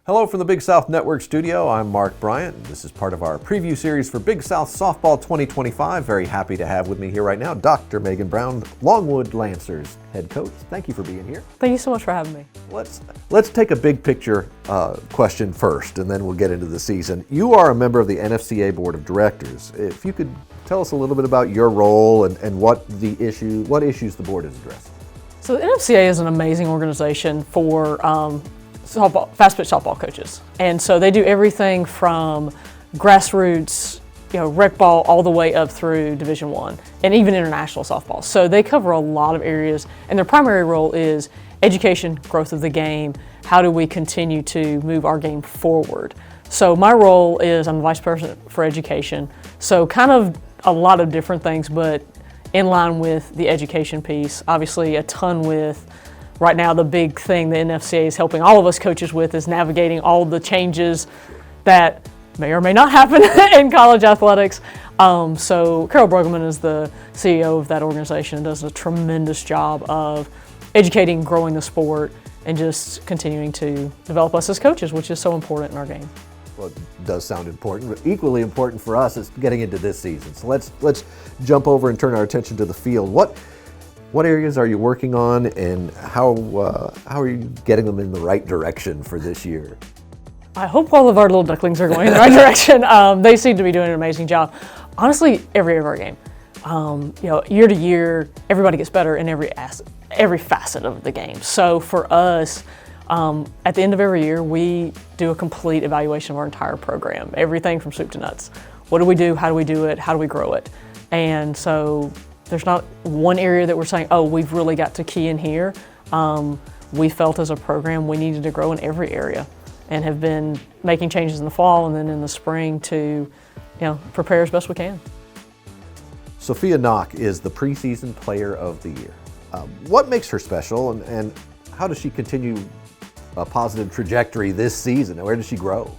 Hello from the Big South Network studio. I'm Mark Bryant. This is part of our preview series for Big South Softball 2025. Very happy to have with me here right now Dr. Megan Brown, Longwood Lancers head coach. Thank you for being here. Thank you so much for having me. Let's take a big picture question first, and then we'll get into the season. You are a member of the NFCA Board of Directors. If you could tell us a little bit about your role and what issues the board is addressing. So the NFCA is an amazing organization for fast pitch softball coaches, and so they do everything from grassroots, rec ball, all the way up through Division I and even international softball. So they cover a lot of areas, and their primary role is education, growth of the game. How do we continue to move our game forward? So my role is I'm the vice president for education. So kind of a lot of different things, but in line with the education piece. Obviously, a ton with. Right now, the big thing the NFCA is helping all of us coaches with is navigating all the changes that may or may not happen in college athletics. So Carol Bruggeman is the CEO of that organization and does a tremendous job of educating, growing the sport, and just continuing to develop us as coaches, which is so important in our game. Well, it does sound important, but equally important for us is getting into this season. So let's jump over and turn our attention to the field. What areas are you working on, and how are you getting them in the right direction for this year? I hope all of our little ducklings are going in the right direction. They seem to be doing an amazing job. Honestly, every area of our game. Year to year, everybody gets better in every facet of the game. So for us, at the end of every year, we do a complete evaluation of our entire program, everything from soup to nuts. What do we do? How do we do it? How do we grow it? And so there's not one area that we're saying, oh, we've really got to key in here. We felt as a program we needed to grow in every area and have been making changes in the fall and then in the spring to prepare as best we can. Sophia Knock is the preseason player of the year. What makes her special, and how does she continue a positive trajectory this season? Where does she grow?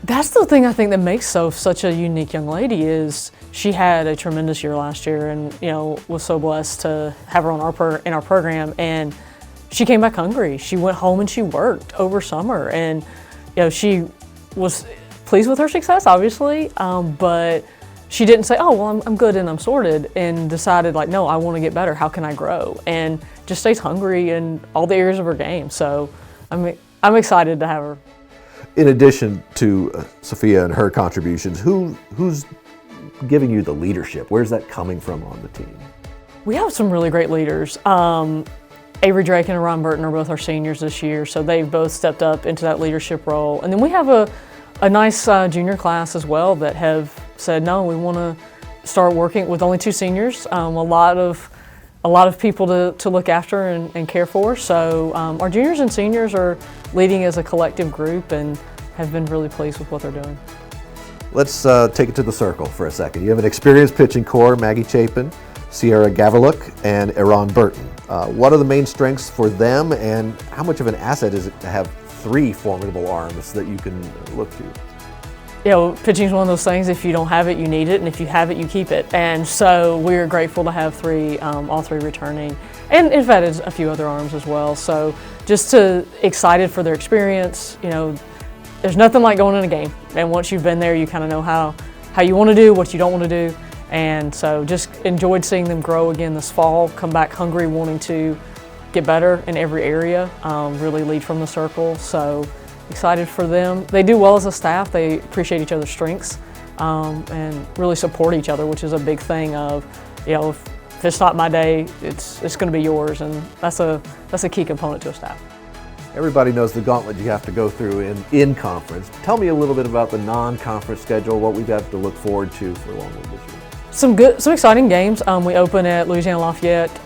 That's the thing I think that makes such a unique young lady is she had a tremendous year last year, and was so blessed to have her on in our program. And she came back hungry. She went home and she worked over summer, and she was pleased with her success, obviously, but she didn't say, "Oh, well, I'm good and I'm sorted," and decided no, I want to get better. How can I grow? And just stays hungry in all the areas of her game. So I'm excited to have her. In addition to Sophia and her contributions, who's giving you the leadership? Where's that coming from on the team? We have some really great leaders. Avery Drake and Ron Burton are both our seniors this year, so they've both stepped up into that leadership role. And then we have a nice junior class as well that have said, no, we want to start working with only 2 seniors. A lot of people to look after and care for. So our juniors and seniors are leading as a collective group and have been really pleased with what they're doing. Let's take it to the circle for a second. You have an experienced pitching core, Maggie Chapin, Sierra Gaverlook, and Aaron Burton. What are the main strengths for them, and how much of an asset is it to have 3 formidable arms that you can look to? Pitching is one of those things, if you don't have it, you need it, and if you have it, you keep it. And so we're grateful to have all 3 returning, and in fact, a few other arms as well. So just excited for their experience. There's nothing like going in a game, and once you've been there, you kind of know how you want to do, what you don't want to do. And so just enjoyed seeing them grow again this fall, come back hungry, wanting to get better in every area, really lead from the circle. So excited for them. They do well as a staff. They appreciate each other's strengths and really support each other, which is a big thing of, if it's not my day, it's going to be yours, and that's a key component to a staff. Everybody knows the gauntlet you have to go through in conference. Tell me a little bit about the non-conference schedule, what we have to look forward to for Longwood this year. Some exciting games. We open at Louisiana Lafayette.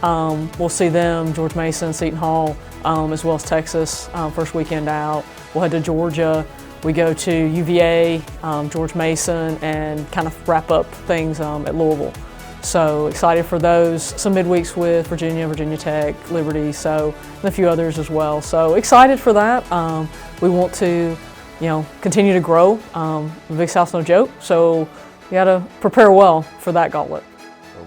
We'll see them, George Mason, Seton Hall, as well as Texas, first weekend out. We'll head to Georgia. We go to UVA, George Mason, and kind of wrap up things at Louisville. So excited for those. Some midweeks with Virginia Tech, Liberty, and a few others as well. So excited for that. We want to, continue to grow. The Big South's no joke, so we got to prepare well for that gauntlet.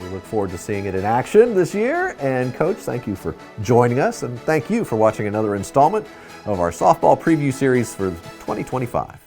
We look forward to seeing it in action this year. And Coach, thank you for joining us, and thank you for watching another installment of our softball preview series for 2025.